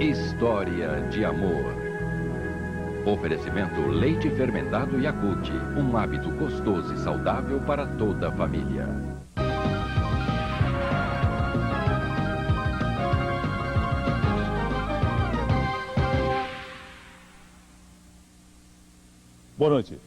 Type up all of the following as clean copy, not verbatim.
História de amor. Oferecimento leite fermentado Yakult, um hábito gostoso e saudável para toda a família. Boa noite.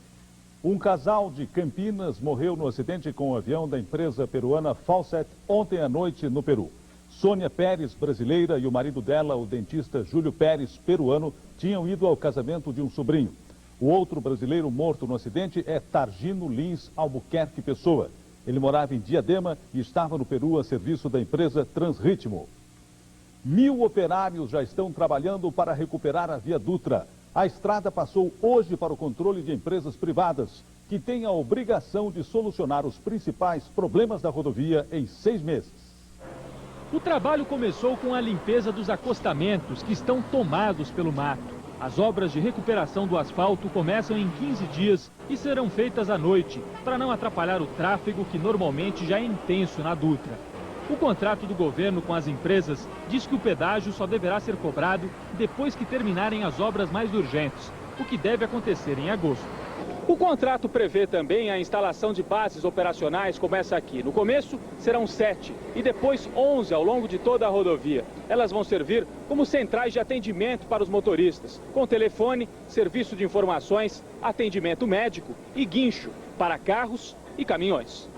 Um casal de Campinas morreu no acidente com o avião da empresa peruana Falset ontem à noite no Peru. Sônia Pérez, brasileira, e o marido dela, o dentista Júlio Pérez, peruano, tinham ido ao casamento de um sobrinho. O outro brasileiro morto no acidente é Targino Lins Albuquerque Pessoa. Ele morava em Diadema e estava no Peru a serviço da empresa Transritmo. 1000 operários já estão trabalhando para recuperar a Via Dutra. A estrada passou hoje para o controle de empresas privadas, que têm a obrigação de solucionar os principais problemas da rodovia em 6 meses. O trabalho começou com a limpeza dos acostamentos que estão tomados pelo mato. As obras de recuperação do asfalto começam em 15 dias e serão feitas à noite, para não atrapalhar o tráfego que normalmente já é intenso na Dutra. O contrato do governo com as empresas diz que o pedágio só deverá ser cobrado depois que terminarem as obras mais urgentes, o que deve acontecer em agosto. O contrato prevê também a instalação de bases operacionais como essa aqui. No começo serão 7 e depois 11 ao longo de toda a rodovia. Elas vão servir como centrais de atendimento para os motoristas, com telefone, serviço de informações, atendimento médico e guincho para carros e caminhões.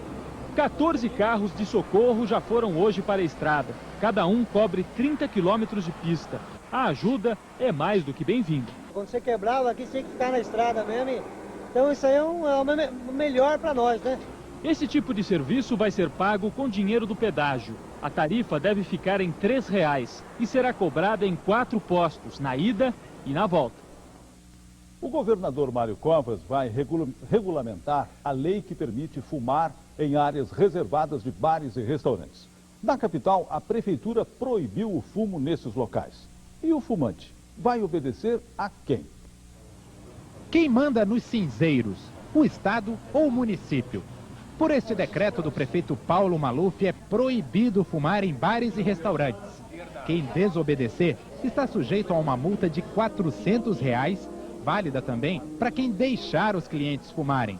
14 carros de socorro já foram hoje para a estrada. Cada um cobre 30 quilômetros de pista. A ajuda é mais do que bem-vinda. Quando você quebrava aqui, você tinha que ficar na estrada mesmo. Então isso aí é o melhor para nós, né? Esse tipo de serviço vai ser pago com dinheiro do pedágio. A tarifa deve ficar em R$ 3,00 e será cobrada em 4 postos, na ida e na volta. O governador Mário Covas vai regulamentar a lei que permite fumar em áreas reservadas de bares e restaurantes. Na capital, a prefeitura proibiu o fumo nesses locais. E o fumante vai obedecer a quem? Quem manda nos cinzeiros, o Estado ou o município? Por este decreto do prefeito Paulo Maluf, é proibido fumar em bares e restaurantes. Quem desobedecer está sujeito a uma multa de R$ 400, válida também para quem deixar os clientes fumarem.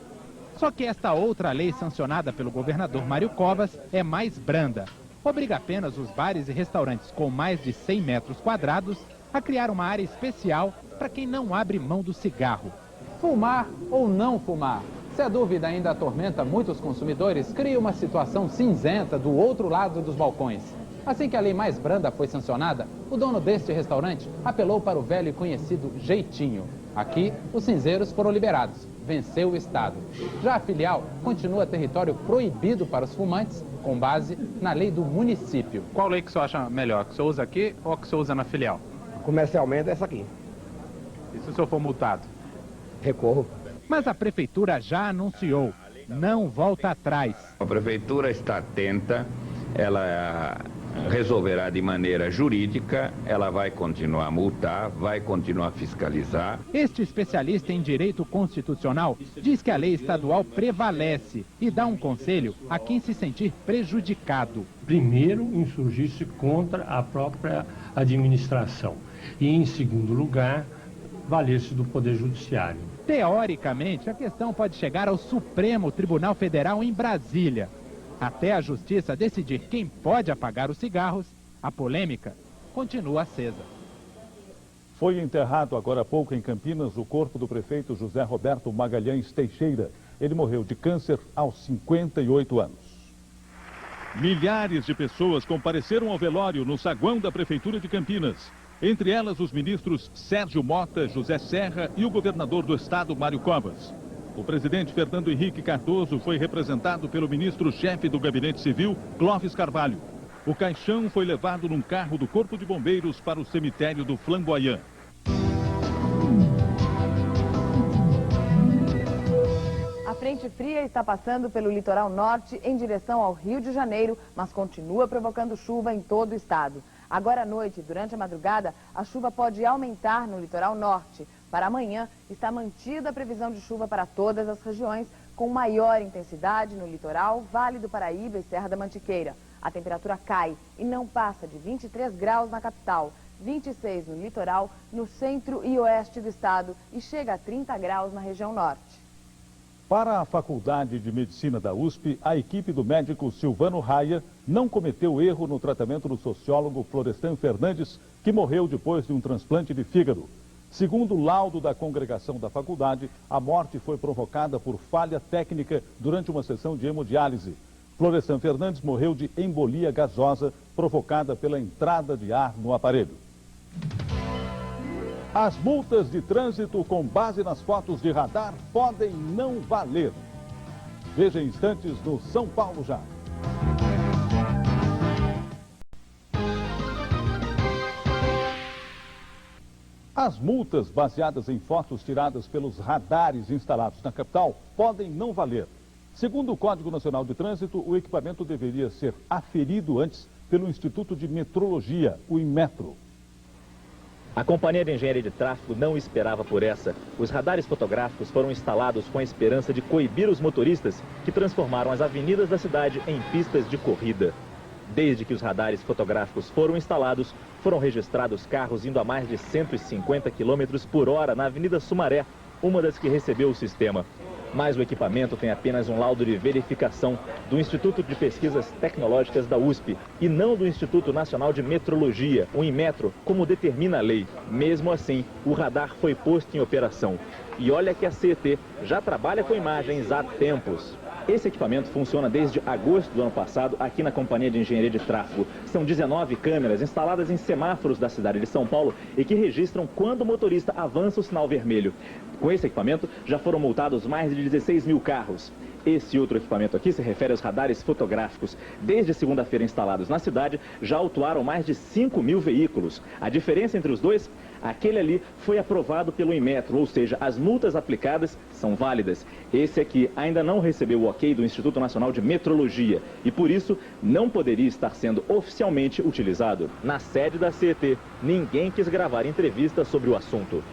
Só que esta outra lei sancionada pelo governador Mário Covas é mais branda. Obriga apenas os bares e restaurantes com mais de 100 metros quadrados a criar uma área especial para quem não abre mão do cigarro. Fumar ou não fumar? Se a dúvida ainda atormenta muitos consumidores, cria uma situação cinzenta do outro lado dos balcões. Assim que a lei mais branda foi sancionada, o dono deste restaurante apelou para o velho e conhecido jeitinho. Aqui, os cinzeiros foram liberados. Venceu o Estado. Já a filial continua território proibido para os fumantes, com base na lei do município. Qual lei que você acha melhor? Que o senhor usa aqui ou que o senhor usa na filial? Comercialmente essa aqui. E se o senhor for multado? Recorro. Mas a prefeitura já anunciou, não volta atrás. A prefeitura está atenta, ela resolverá de maneira jurídica, ela vai continuar a multar, vai continuar a fiscalizar. Este especialista em direito constitucional diz que a lei estadual prevalece e dá um conselho a quem se sentir prejudicado. Primeiro, insurgir-se contra a própria administração e, em segundo lugar, valer-se do Poder Judiciário. Teoricamente, a questão pode chegar ao Supremo Tribunal Federal em Brasília. Até a Justiça decidir quem pode apagar os cigarros, a polêmica continua acesa. Foi enterrado agora há pouco em Campinas o corpo do prefeito José Roberto Magalhães Teixeira. Ele morreu de câncer aos 58 anos. Milhares de pessoas compareceram ao velório no saguão da Prefeitura de Campinas. Entre elas, os ministros Sérgio Mota, José Serra e o governador do estado, Mário Covas. O presidente Fernando Henrique Cardoso foi representado pelo ministro-chefe do Gabinete Civil, Clóvis Carvalho. O caixão foi levado num carro do Corpo de Bombeiros para o cemitério do Flamboyant. A frente fria está passando pelo litoral norte em direção ao Rio de Janeiro, mas continua provocando chuva em todo o estado. Agora à noite, durante a madrugada, a chuva pode aumentar no litoral norte. Para amanhã, está mantida a previsão de chuva para todas as regiões, com maior intensidade no litoral, Vale do Paraíba e Serra da Mantiqueira. A temperatura cai e não passa de 23 graus na capital, 26 no litoral, no centro e oeste do estado e chega a 30 graus na região norte. Para a Faculdade de Medicina da USP, a equipe do médico Silvano Raia não cometeu erro no tratamento do sociólogo Florestan Fernandes, que morreu depois de um transplante de fígado. Segundo o laudo da congregação da faculdade, a morte foi provocada por falha técnica durante uma sessão de hemodiálise. Florestan Fernandes morreu de embolia gasosa provocada pela entrada de ar no aparelho. As multas de trânsito com base nas fotos de radar podem não valer. Veja em instantes no São Paulo Já. As multas baseadas em fotos tiradas pelos radares instalados na capital podem não valer. Segundo o Código Nacional de Trânsito, o equipamento deveria ser aferido antes pelo Instituto de Metrologia, o Inmetro. A Companhia de Engenharia de Tráfego não esperava por essa. Os radares fotográficos foram instalados com a esperança de coibir os motoristas que transformaram as avenidas da cidade em pistas de corrida. Desde que os radares fotográficos foram instalados, foram registrados carros indo a mais de 150 km por hora na Avenida Sumaré, uma das que recebeu o sistema. Mas o equipamento tem apenas um laudo de verificação do Instituto de Pesquisas Tecnológicas da USP e não do Instituto Nacional de Metrologia, o Inmetro, como determina a lei. Mesmo assim, o radar foi posto em operação. E olha que a CET já trabalha com imagens há tempos. Esse equipamento funciona desde agosto do ano passado aqui na Companhia de Engenharia de Tráfego. São 19 câmeras instaladas em semáforos da cidade de São Paulo e que registram quando o motorista avança o sinal vermelho. Com esse equipamento já foram multados mais de 16 mil carros. Esse outro equipamento aqui se refere aos radares fotográficos. Desde segunda-feira instalados na cidade, já autuaram mais de 5 mil veículos. A diferença entre os dois? Aquele ali foi aprovado pelo Inmetro, ou seja, as multas aplicadas são válidas. Esse aqui ainda não recebeu o ok do Instituto Nacional de Metrologia e, por isso, não poderia estar sendo oficialmente utilizado. Na sede da CET, ninguém quis gravar entrevista sobre o assunto.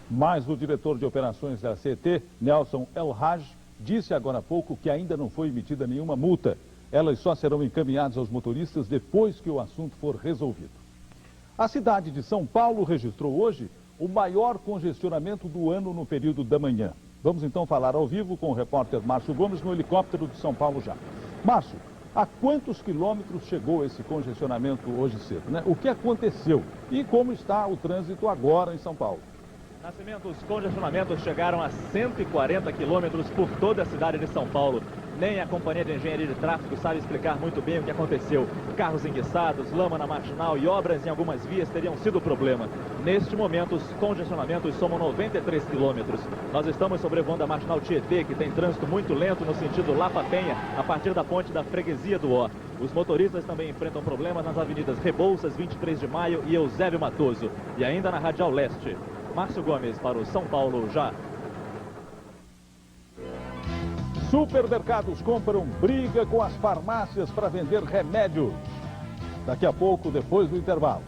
Mas o diretor de operações da CET, Nelson El-Haj, disse agora há pouco que ainda não foi emitida nenhuma multa. Elas só serão encaminhadas aos motoristas depois que o assunto for resolvido. A cidade de São Paulo registrou hoje o maior congestionamento do ano no período da manhã. Vamos então falar ao vivo com o repórter Márcio Gomes no helicóptero de São Paulo Já. Márcio, a quantos quilômetros chegou esse congestionamento hoje cedo, né? O que aconteceu e como está o trânsito agora em São Paulo? Nascimento, os congestionamentos chegaram a 140 quilômetros por toda a cidade de São Paulo. Nem a Companhia de Engenharia de Tráfego sabe explicar muito bem o que aconteceu. Carros enguiçados, lama na marginal e obras em algumas vias teriam sido o problema. Neste momento, os congestionamentos somam 93 quilômetros. Nós estamos sobrevoando a marginal Tietê, que tem trânsito muito lento no sentido Lapa-Penha, a partir da ponte da Freguesia do Ó. Os motoristas também enfrentam problemas nas avenidas Rebouças, 23 de Maio e Eusébio Matoso. E ainda na Radial Leste. Márcio Gomes para o São Paulo Já. Supermercados compram briga com as farmácias para vender remédio. Daqui a pouco, depois do intervalo.